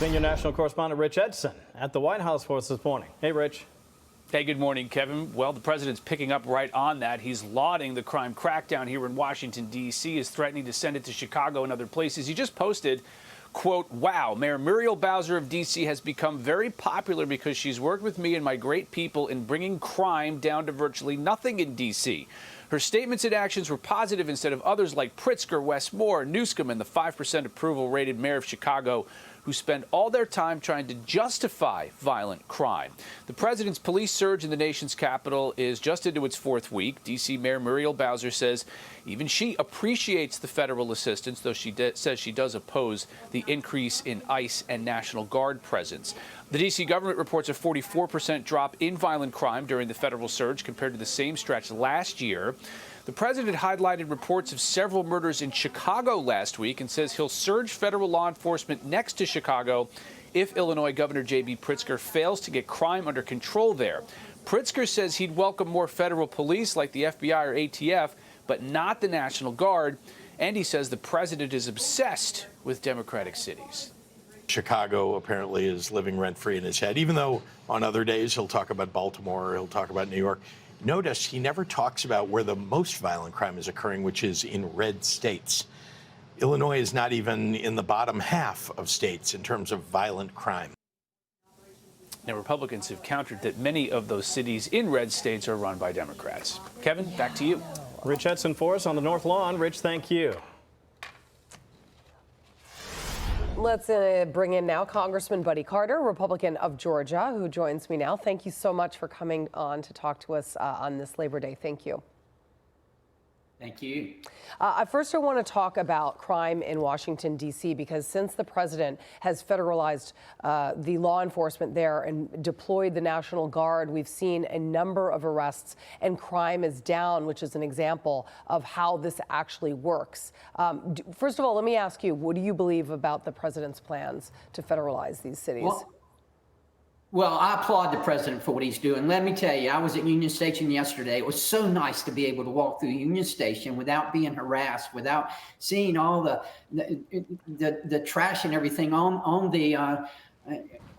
Senior national correspondent Rich Edson at the White House for us this morning. Hey, Rich. Hey, good morning, Kevin. Well, the president's picking up right on that. He's lauding the crime crackdown here in Washington, D.C., is threatening to send it to Chicago and other places. He just posted, quote, "Wow, Mayor Muriel Bowser of D.C. has become very popular because she's worked with me and my great people in bringing crime down to virtually nothing in D.C. Her statements and actions were positive instead of others like Pritzker, Westmore, Newsom, and the 5% approval-rated mayor of Chicago, who spend all their time trying to justify violent crime." The president's police surge in the nation's capital is just into its fourth week. D.C. Mayor Muriel Bowser says even she appreciates the federal assistance, though she says she does oppose the increase in ICE and National Guard presence. The D.C. government reports a 44% drop in violent crime during the federal surge compared to the same stretch last year. The president highlighted reports of several murders in Chicago last week and says he'll surge federal law enforcement next to Chicago if Illinois Governor J.B. Pritzker fails to get crime under control there. Pritzker says he'd welcome more federal police like the FBI or ATF, but not the National Guard. And he says the president is obsessed with Democratic cities. Chicago apparently is living rent-free in his head, even though on other days he'll talk about Baltimore, he'll talk about New York. Notice he never talks about where the most violent crime is occurring, which is in red states. Illinois is not even in the bottom half of states in terms of violent crime. Now, Republicans have countered that many of those cities in red states are run by Democrats. Kevin, back to you. Rich Edson for us on the North Lawn. Rich, thank you. Let's bring in now Congressman Buddy Carter, Republican of Georgia, who joins me now. Thank you so much for coming on to talk to us on this Labor Day. Thank you. Thank you. First, I want to talk about crime in Washington, D.C., because since the president has federalized the law enforcement there and deployed the National Guard, we've seen a number of arrests and crime is down, which is an example of how this actually works. First of all, let me ask you, what do you believe about the president's plans to federalize these cities? Well, I applaud the president for what he's doing. Let me tell you, I was at Union Station yesterday. It was so nice to be able to walk through Union Station without being harassed, without seeing all the trash and everything on the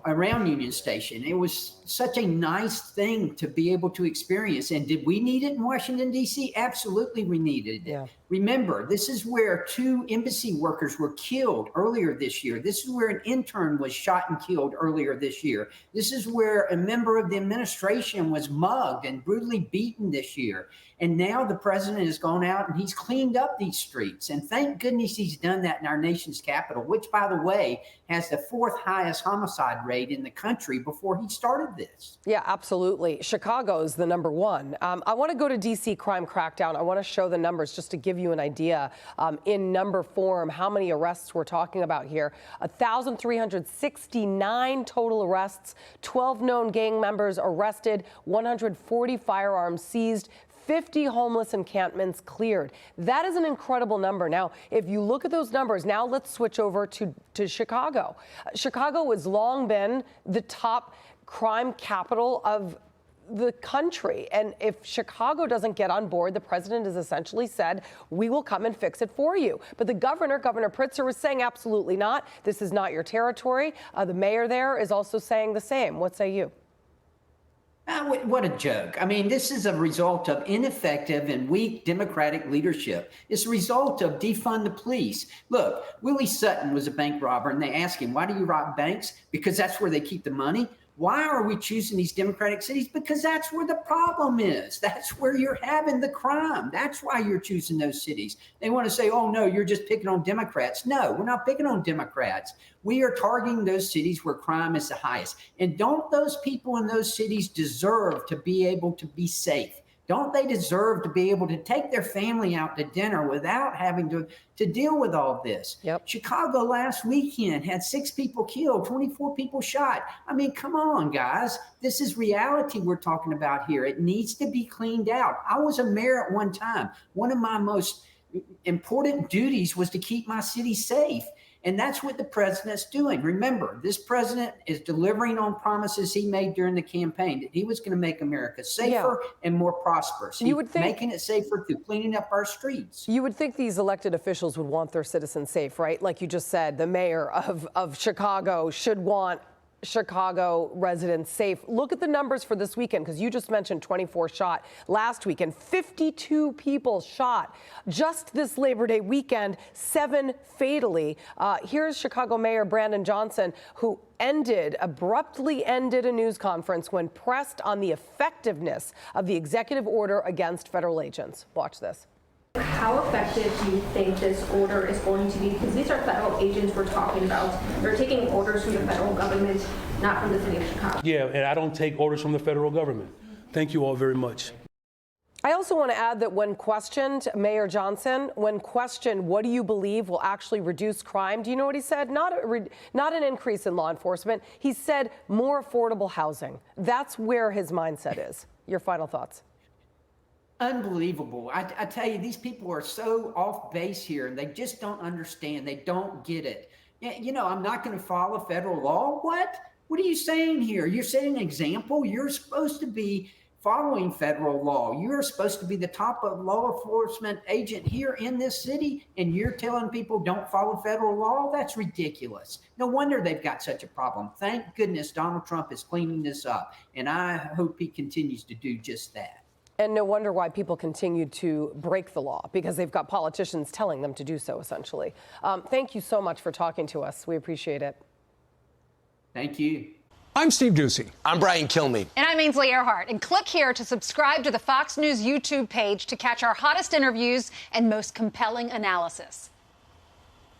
around Union Station. It was such a nice thing to be able to experience. And did we need it in Washington, D.C.? Absolutely, we needed it. Yeah. Remember, this is where 2 embassy workers were killed earlier this year. This is where an intern was shot and killed earlier this year. This is where a member of the administration was mugged and brutally beaten this year. And now the president has gone out and he's cleaned up these streets. And thank goodness he's done that in our nation's capital, which, by the way, has the 4th highest homicide rate in the country before he started this. Yeah, absolutely. Chicago is the number 1. I want to go to D.C. crime crackdown. I want to show the numbers just to give you an idea in number form how many arrests we're talking about here. 1,369 total arrests, 12 known gang members arrested, 140 firearms seized, 50 homeless encampments cleared. That is an incredible number. Now, if you look at those numbers, now let's switch over to Chicago. Chicago has long been the top crime capital of the country. And if Chicago doesn't get on board, the president has essentially said, we will come and fix it for you. But the Governor Pritzker, was saying absolutely not. This is not your territory. The mayor there is also saying the same. What say you? What a joke. I mean, this is a result of ineffective and weak Democratic leadership. It's a result of defund the police. Look, Willie Sutton was a bank robber, and they asked him, why do you rob banks? Because that's where they keep the money. Why are we choosing these Democratic cities? Because that's where the problem is. That's where you're having the crime. That's why you're choosing those cities. They want to say, oh, no, you're just picking on Democrats. No, we're not picking on Democrats. We are targeting those cities where crime is the highest. And don't those people in those cities deserve to be able to be safe? Don't they deserve to be able to take their family out to dinner without having to deal with all this? Yep. Chicago last weekend had 6 people killed, 24 people shot. I mean, come on, guys. This is reality we're talking about here. It needs to be cleaned out. I was a mayor at one time. One of my most important duties was to keep my city safe. And that's what the president's doing. Remember, this president is delivering on promises he made during the campaign that he was going to make America safer and more prosperous. You would think, making it safer through cleaning up our streets. You would think these elected officials would want their citizens safe, right? Like you just said, the mayor of Chicago should want Chicago residents safe. Look at the numbers for this weekend, because you just mentioned 24 shot last weekend, 52 people shot. Just this Labor Day weekend, 7 fatally. Here's Chicago Mayor Brandon Johnson, who abruptly ended a news conference when pressed on the effectiveness of the executive order against federal agents. Watch this. How effective do you think this order is going to be? Because these are federal agents we're talking about. They're taking orders from the federal government, not from the city of Chicago. Yeah, and I don't take orders from the federal government. Thank you all very much. I also want to add that when questioned, Mayor Johnson, when questioned, what do you believe will actually reduce crime? Do you know what he said? Not an increase in law enforcement. He said more affordable housing. That's where his mindset is. Your final thoughts. Unbelievable. I tell you, these people are so off base here, and they just don't understand. They don't get it. You know, I'm not going to follow federal law. What? What are you saying here? You're setting an example. You're supposed to be following federal law. You're supposed to be the top of law enforcement agent here in this city, and you're telling people don't follow federal law? That's ridiculous. No wonder they've got such a problem. Thank goodness Donald Trump is cleaning this up, and I hope he continues to do just that. And no wonder why people continue to break the law, because they've got politicians telling them to do so, essentially. Thank you so much for talking to us. We appreciate it. Thank you. I'm Steve Ducey. I'm Brian Kilmeade. And I'm Ainsley Earhart. And click here to subscribe to the Fox News YouTube page to catch our hottest interviews and most compelling analysis.